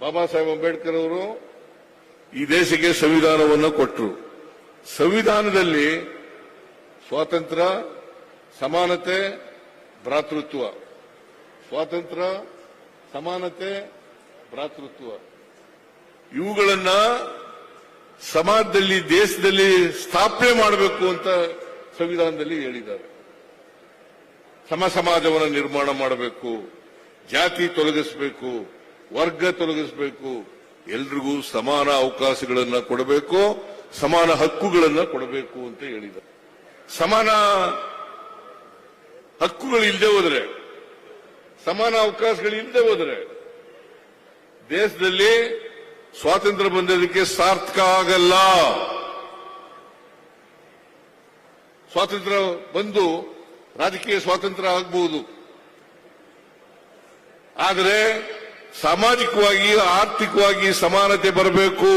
ಬಾಬಾ ಸಾಹೇಬ್ ಅಂಬೇಡ್ಕರ್ ಅವರು ಈ ದೇಶಕ್ಕೆ ಸಂವಿಧಾನವನ್ನು ಕೊಟ್ಟರು. ಸಂವಿಧಾನದಲ್ಲಿ ಸ್ವಾತಂತ್ರ್ಯ, ಸಮಾನತೆ, ಭ್ರಾತೃತ್ವ, ಸ್ವಾತಂತ್ರ್ಯ, ಸಮಾನತೆ, ಭ್ರಾತೃತ್ವ ಇವುಗಳನ್ನ ಸಮಾಜದಲ್ಲಿ, ದೇಶದಲ್ಲಿ ಸ್ಥಾಪನೆ ಮಾಡಬೇಕು ಅಂತ ಸಂವಿಧಾನದಲ್ಲಿ ಹೇಳಿದ್ದಾರೆ. ಸಮಾಜವನ್ನು ನಿರ್ಮಾಣ ಮಾಡಬೇಕು, ಜಾತಿ ತೊಲಗಿಸಬೇಕು, ವರ್ಗ ತೊಲಗಿಸಬೇಕು, ಎಲ್ರಿಗೂ ಸಮಾನ ಅವಕಾಶಗಳನ್ನು ಕೊಡಬೇಕು, ಸಮಾನ ಹಕ್ಕುಗಳನ್ನು ಕೊಡಬೇಕು ಅಂತ ಹೇಳಿದ್ದಾರೆ. ಸಮಾನ ಹಕ್ಕುಗಳು ಇಲ್ಲದೆ ಹೋದ್ರೆ, ಸಮಾನ ಅವಕಾಶಗಳು ಇಲ್ಲದೆ ಹೋದ್ರೆ ದೇಶದಲ್ಲಿ ಸ್ವಾತಂತ್ರ್ಯ ಬಂದದಕ್ಕೆ ಸಾರ್ಥಕ ಆಗಲ್ಲ. ಸ್ವಾತಂತ್ರ್ಯ ಬಂದು ರಾಜಕೀಯ ಸ್ವಾತಂತ್ರ್ಯ ಆಗಬಹುದು, ಆದರೆ ಸಾಮಾಜಿಕವಾಗಿ, ಆರ್ಥಿಕವಾಗಿ ಸಮಾನತೆ ಬರಬೇಕು.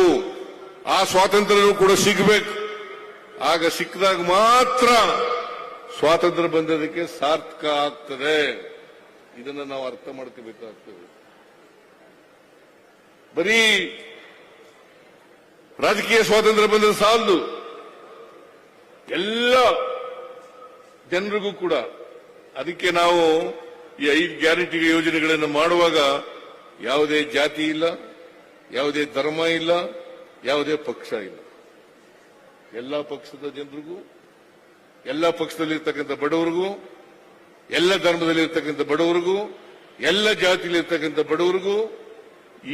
ಆ ಸ್ವಾತಂತ್ರ್ಯನೂ ಕೂಡ ಸಿಗಬೇಕು. ಆಗ ಸಿಕ್ಕಿದಾಗ ಮಾತ್ರ ಸ್ವಾತಂತ್ರ್ಯ ಬಂದದಕ್ಕೆ ಸಾರ್ಥಕ ಆಗ್ತದೆ. ಇದನ್ನು ನಾವು ಅರ್ಥ ಮಾಡ್ಕೋಬೇಕಾಗ್ತದೆ. ಬರೀ ರಾಜಕೀಯ ಸ್ವಾತಂತ್ರ್ಯ ಬಂದ ಸಾಲದು, ಎಲ್ಲ ಜನರಿಗೂ ಕೂಡ. ಅದಕ್ಕೆ ನಾವು ಈ 5 ಗ್ಯಾರಂಟಿ ಯೋಜನೆಗಳನ್ನು ಮಾಡುವಾಗ ಯಾವುದೇ ಜಾತಿ ಇಲ್ಲ, ಯಾವುದೇ ಧರ್ಮ ಇಲ್ಲ, ಯಾವುದೇ ಪಕ್ಷ ಇಲ್ಲ. ಎಲ್ಲ ಪಕ್ಷದ ಜನರಿಗೂ, ಎಲ್ಲ ಪಕ್ಷದಲ್ಲಿರ್ತಕ್ಕಂಥ ಬಡವರಿಗೂ, ಎಲ್ಲ ಧರ್ಮದಲ್ಲಿರ್ತಕ್ಕಂಥ ಬಡವರಿಗೂ, ಎಲ್ಲ ಜಾತಿಯಲ್ಲಿರ್ತಕ್ಕಂಥ ಬಡವರಿಗೂ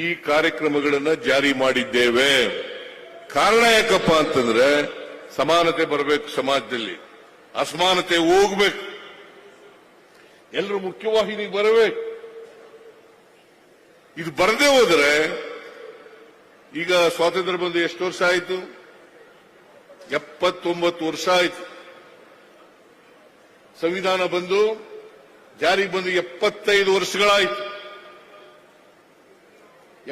ಈ ಕಾರ್ಯಕ್ರಮಗಳನ್ನು ಜಾರಿ ಮಾಡಿದ್ದೇವೆ. ಕಾರಣ ಯಾಕಪ್ಪ ಅಂತಂದ್ರೆ ಸಮಾನತೆ ಬರಬೇಕು, ಸಮಾಜದಲ್ಲಿ ಅಸಮಾನತೆ ಹೋಗ್ಬೇಕು, ಎಲ್ಲರೂ ಮುಖ್ಯವಾಹಿನಿಗೆ ಬರಬೇಕು. ಇದು ಬರದೇ ಹೋದರೆ, ಈಗ ಸ್ವಾತಂತ್ರ್ಯ ಬಂದು ಎಷ್ಟು ವರ್ಷ ಆಯಿತು? 79 ವರ್ಷ ಆಯಿತು. ಸಂವಿಧಾನ ಬಂದು ಜಾರಿಗೆ ಬಂದು 75 ವರ್ಷಗಳಾಯಿತು.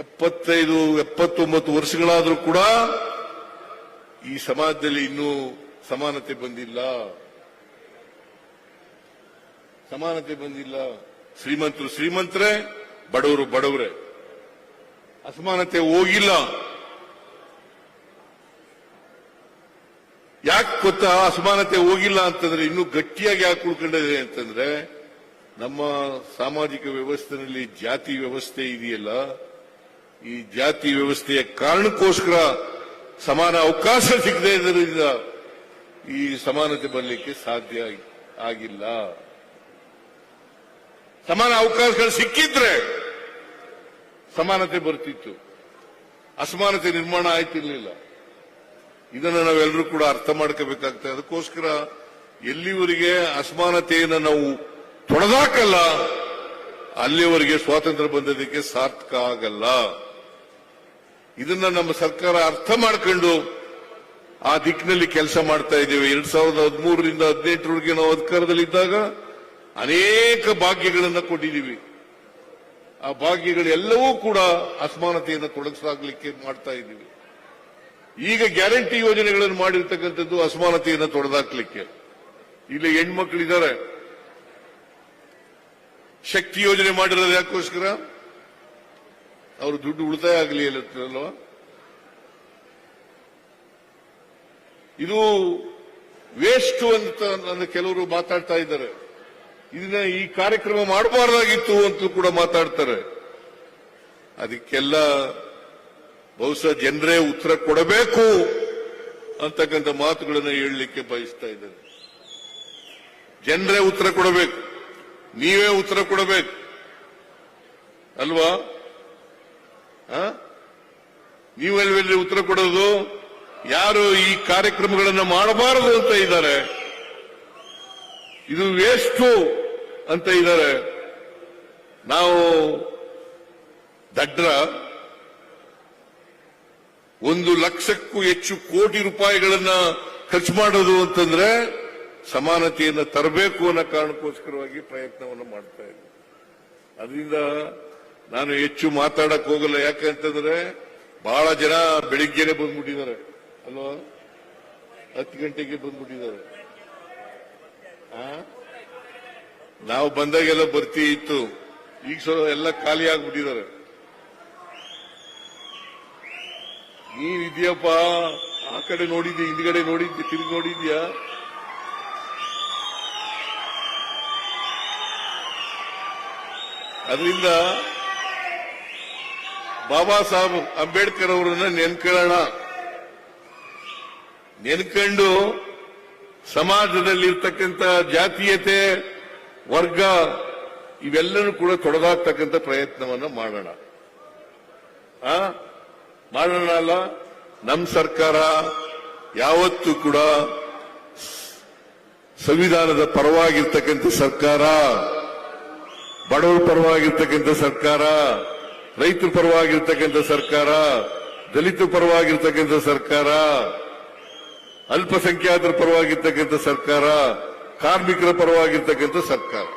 79 ವರ್ಷಗಳಾದರೂ ಕೂಡ ಈ ಸಮಾಜದಲ್ಲಿ ಇನ್ನೂ ಸಮಾನತೆ ಬಂದಿಲ್ಲ. ಸಮಾನತೆ ಬಂದಿಲ್ಲ. ಶ್ರೀಮಂತರು ಶ್ರೀಮಂತರೇ, ಬಡವರು ಬಡವರೇ. ಅಸಮಾನತೆ ಹೋಗಿಲ್ಲ. ಯಾಕೆ ಗೊತ್ತಾ ಅಸಮಾನತೆ ಹೋಗಿಲ್ಲ ಅಂತಂದ್ರೆ? ಇನ್ನೂ ಗಟ್ಟಿಯಾಗಿ ಯಾಕೆ ಉಳ್ಕೊಂಡಿದೆ ಅಂತಂದ್ರೆ, ನಮ್ಮ ಸಾಮಾಜಿಕ ವ್ಯವಸ್ಥೆಯಲ್ಲಿ ಜಾತಿ ವ್ಯವಸ್ಥೆ ಇದೆಯಲ್ಲ, ಈ ಜಾತಿ ವ್ಯವಸ್ಥೆಯ ಕಾರಣಕ್ಕೋಸ್ಕರ ಸಮಾನ ಅವಕಾಶ ಸಿಗದೇ ಇದ್ದರಿಂದ ಈ ಸಮಾನತೆ ಬರಲಿಕ್ಕೆ ಸಾಧ್ಯ ಆಗಿಲ್ಲ. ಸಮಾನ ಅವಕಾಶಗಳು ಸಿಕ್ಕಿದ್ರೆ ಸಮಾನತೆ ಬರ್ತಿತ್ತು, ಅಸಮಾನತೆ ನಿರ್ಮಾಣ ಆಯ್ತಿರ್ಲಿಲ್ಲ. ಇದನ್ನು ನಾವೆಲ್ಲರೂ ಕೂಡ ಅರ್ಥ ಮಾಡ್ಕೋಬೇಕಾಗ್ತದೆ. ಅದಕ್ಕೋಸ್ಕರ ಎಲ್ಲಿವರೆಗೆ ಅಸಮಾನತೆಯನ್ನು ನಾವು ತೊಡೆದಾಕಲ್ಲ, ಅಲ್ಲಿವರೆಗೆ ಸ್ವಾತಂತ್ರ್ಯ ಬಂದದಕ್ಕೆ ಸಾರ್ಥಕ ಆಗಲ್ಲ. ಇದನ್ನ ನಮ್ಮ ಸರ್ಕಾರ ಅರ್ಥ ಮಾಡ್ಕೊಂಡು ಆ ದಿಕ್ಕಿನಲ್ಲಿ ಕೆಲಸ ಮಾಡ್ತಾ ಇದ್ದೇವೆ. 2013ರಿಂದ 2018ರವರೆಗೆ ನಾವು ಅಧಿಕಾರದಲ್ಲಿದ್ದಾಗ ಅನೇಕ ಭಾಗ್ಯಗಳನ್ನು ಕೊಟ್ಟಿದ್ದೀವಿ. ಆ ಭಾಗ್ಯಗಳೆಲ್ಲವೂ ಕೂಡ ಅಸಮಾನತೆಯನ್ನು ತೊಡಗಿಸಾಗಲಿಕ್ಕೆ ಮಾಡ್ತಾ ಇದ್ದೀವಿ. ಈಗ ಗ್ಯಾರಂಟಿ ಯೋಜನೆಗಳನ್ನು ಮಾಡಿರ್ತಕ್ಕಂಥದ್ದು ಅಸಮಾನತೆಯನ್ನು ತೊಡೆದಾಕ್ಲಿಕ್ಕೆ. ಇಲ್ಲಿ ಹೆಣ್ಮಕ್ಳಿದ್ದಾರೆ, ಶಕ್ತಿ ಯೋಜನೆ ಮಾಡಿರೋದು ಯಾಕೋಸ್ಕರ? ಅವರು ದುಡ್ಡು ಉಳಿತಾಯ ಆಗಲಿ ಅಲ್ವಾ? ಇದು ವೇಸ್ಟ್ ಅಂತ ನನ್ನ ಕೆಲವರು ಮಾತಾಡ್ತಾ ಇದ್ದಾರೆ. ಇದನ್ನ ಈ ಕಾರ್ಯಕ್ರಮ ಮಾಡಬಾರ್ದಾಗಿತ್ತು ಅಂತ ಕೂಡ ಮಾತಾಡ್ತಾರೆ. ಅದಕ್ಕೆಲ್ಲ ಬಹುಶಃ ಜನರೇ ಉತ್ತರ ಕೊಡಬೇಕು ಅಂತಕ್ಕಂಥ ಮಾತುಗಳನ್ನು ಹೇಳಲಿಕ್ಕೆ ಬಯಸ್ತಾ ಇದ್ದಾರೆ. ಜನರೇ ಉತ್ತರ ಕೊಡಬೇಕು, ನೀವೇ ಉತ್ತರ ಕೊಡಬೇಕು ಅಲ್ವಾ? ನೀವೆಲ್ಲಿ ಉತ್ತರ ಕೊಡೋದು? ಯಾರು ಈ ಕಾರ್ಯಕ್ರಮಗಳನ್ನು ಮಾಡಬಾರದು ಅಂತ ಇದ್ದಾರೆ, ಇದು ವೇಸ್ಟು ಅಂತ ಇದ್ದಾರೆ. ನಾವು ದಡ್ರ? 1 ಲಕ್ಷಕ್ಕೂ ಹೆಚ್ಚು ಕೋಟಿ ರೂಪಾಯಿಗಳನ್ನ ಖರ್ಚು ಮಾಡೋದು ಅಂತಂದ್ರೆ ಸಮಾನತೆಯನ್ನು ತರಬೇಕು ಅನ್ನೋ ಕಾರಣಕ್ಕೋಸ್ಕರವಾಗಿ ಪ್ರಯತ್ನವನ್ನು ಮಾಡ್ತಾ ಇದ್ದೀವಿ. ಅದರಿಂದ ನಾನು ಹೆಚ್ಚು ಮಾತಾಡಕ್ ಹೋಗಲ್ಲ. ಯಾಕಂತಂದ್ರೆ ಬಹಳ ಜನ ಬೆಳಿಗ್ಗೆನೆ ಬಂದ್ಬಿಟ್ಟಿದ್ದಾರೆ ಅಲ್ವಾ? 10 ಗಂಟೆಗೆ ಬಂದ್ಬಿಟ್ಟಿದ್ದಾರೆ. ನಾವು ಬಂದಾಗೆಲ್ಲ ಬರ್ತಿ ಇತ್ತು, ಈಗ ಸ್ವಲ್ಪ ಎಲ್ಲ ಖಾಲಿ ಆಗ್ಬಿಟ್ಟಿದ್ದಾರೆ. ನೀನಿದ್ಯಪ್ಪ, ಆ ಕಡೆ ನೋಡಿದ್ಯಾ, ಹಿಂದ್ಗಡೆ ನೋಡಿದ್ಯಾ, ತಿರುಗಿ ನೋಡಿದ್ಯಾ? ಅದರಿಂದ ಬಾಬಾ ಸಾಹೇಬ್ ಅಂಬೇಡ್ಕರ್ ಅವರನ್ನ ನೆನ್ಕೊಳ್ಳೋಣ. ನೆನ್ಕೊಂಡು ಸಮಾಜದಲ್ಲಿರ್ತಕ್ಕಂಥ ಜಾತೀಯತೆ, ವರ್ಗ ಇವೆಲ್ಲನೂ ಕೂಡ ತೊಡೆದಾಕ್ತಕ್ಕಂಥ ಪ್ರಯತ್ನವನ್ನ ಮಾಡೋಣ. ಮಾಡೋಣ ಅಲ್ಲ? ನಮ್ಮ ಸರ್ಕಾರ ಯಾವತ್ತೂ ಕೂಡ ಸಂವಿಧಾನದ ಪರವಾಗಿರ್ತಕ್ಕಂಥ ಸರ್ಕಾರ, ಬಡವರ ಪರವಾಗಿರ್ತಕ್ಕಂಥ ಸರ್ಕಾರ, ರೈತರ ಪರವಾಗಿರ್ತಕ್ಕಂಥ ಸರ್ಕಾರ, ದಲಿತರ ಪರವಾಗಿರ್ತಕ್ಕಂಥ ಸರ್ಕಾರ, ಅಲ್ಪಸಂಖ್ಯಾತರ ಪರವಾಗಿರ್ತಕ್ಕಂಥ ಸರ್ಕಾರ, ಕಾರ್ಮಿಕರ ಪರವಾಗಿರ್ತಕ್ಕಂಥ ಸರ್ಕಾರ.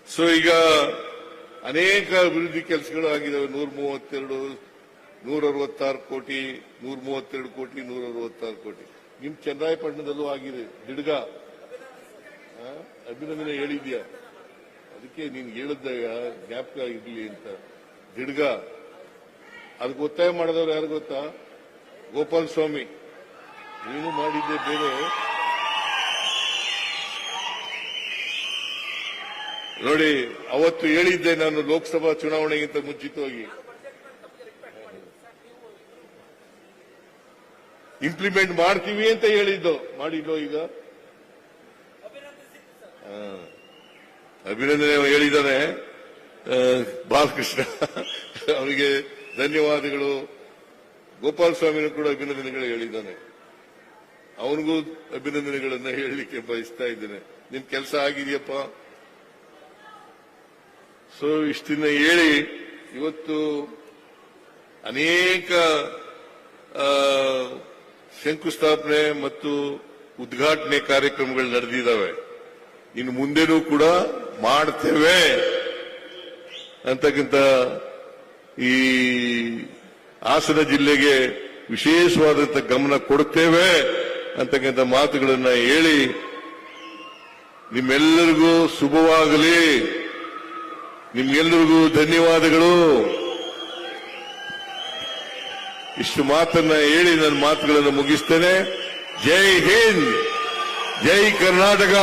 ಸೊ ಈಗ ಅನೇಕ ಅಭಿವೃದ್ಧಿ ಕೆಲಸಗಳು ಆಗಿದ್ದಾವೆ. 132, 166 ಕೋಟಿ, 132 ಕೋಟಿ, 166 ಕೋಟಿ. ನಿಮ್ ಚನ್ನರಾಯಪಟ್ಟಣದಲ್ಲೂ ಆಗಿದೆ. ದಿಡ್ಗ ಅಭಿನಂದನೆ ಹೇಳಿದ್ಯಾ? ಅದಕ್ಕೆ ನೀನ್ ಹೇಳಿದ್ದಾಗ ಜ್ಞಾಪಕ ಇರ್ಲಿ ಅಂತ. ದಿಡ್ಗ ಅದಕ್ಕೆ ಒತ್ತಾಯ ಮಾಡಿದವ್ರು ಯಾರು ಗೊತ್ತಾ? ಗೋಪಾಲ ಸ್ವಾಮಿ. ನೀನು ಮಾಡಿದ್ದೆ ಬೇರೆ. ನೋಡಿ, ಅವತ್ತು ಹೇಳಿದ್ದೆ ನಾನು ಲೋಕಸಭಾ ಚುನಾವಣೆಗಿಂತ ಮುಂಚಿತವಾಗಿ ಇಂಪ್ಲಿಮೆಂಟ್ ಮಾಡ್ತೀವಿ ಅಂತ ಹೇಳಿದ್ದು. ಮಾಡಿದ್ದು ಈಗ ಅಭಿನಂದನೆ ಹೇಳಿದ್ದಾನೆ ಬಾಲಕೃಷ್ಣ. ಅವರಿಗೆ ಧನ್ಯವಾದಗಳು. ಗೋಪಾಲ ಸ್ವಾಮಿನೂ ಕೂಡ ಅಭಿನಂದನೆಗಳು ಹೇಳಿದ್ದಾನೆ. ಅವನಿಗೂ ಅಭಿನಂದನೆಗಳನ್ನ ಹೇಳಲಿಕ್ಕೆ ಬಯಸ್ತಾ ಇದ್ದೇನೆ. ನಿಮ್ ಕೆಲಸ ಆಗಿದೆಯಪ್ಪ. ಸೊ ಇಷ್ಟನ್ನ ಹೇಳಿ ಇವತ್ತು ಅನೇಕ ಶಂಕುಸ್ಥಾಪನೆ ಮತ್ತು ಉದ್ಘಾಟನೆ ಕಾರ್ಯಕ್ರಮಗಳು ನಡೆದಿದ್ದಾವೆ. ಇನ್ನು ಮುಂದೆನೂ ಕೂಡ ಮಾಡ್ತೇವೆ ಅಂತಕ್ಕಂಥ ಈ ಹಾಸನ ಜಿಲ್ಲೆಗೆ ವಿಶೇಷವಾದಂಥ ಗಮನ ಕೊಡುತ್ತೇವೆ ಅಂತಕ್ಕಂಥ ಮಾತುಗಳನ್ನ ಹೇಳಿ ನಿಮ್ಮೆಲ್ಲರಿಗೂ ಶುಭವಾಗಲಿ. ನಿಮ್ಗೆಲ್ಲರಿಗೂ ಧನ್ಯವಾದಗಳು. ಇಷ್ಟು ಮಾತನ್ನ ಹೇಳಿ ನನ್ನ ಮಾತುಗಳನ್ನು ಮುಗಿಸ್ತೇನೆ. ಜೈ ಹಿಂದ್, ಜೈ ಕರ್ನಾಟಕ.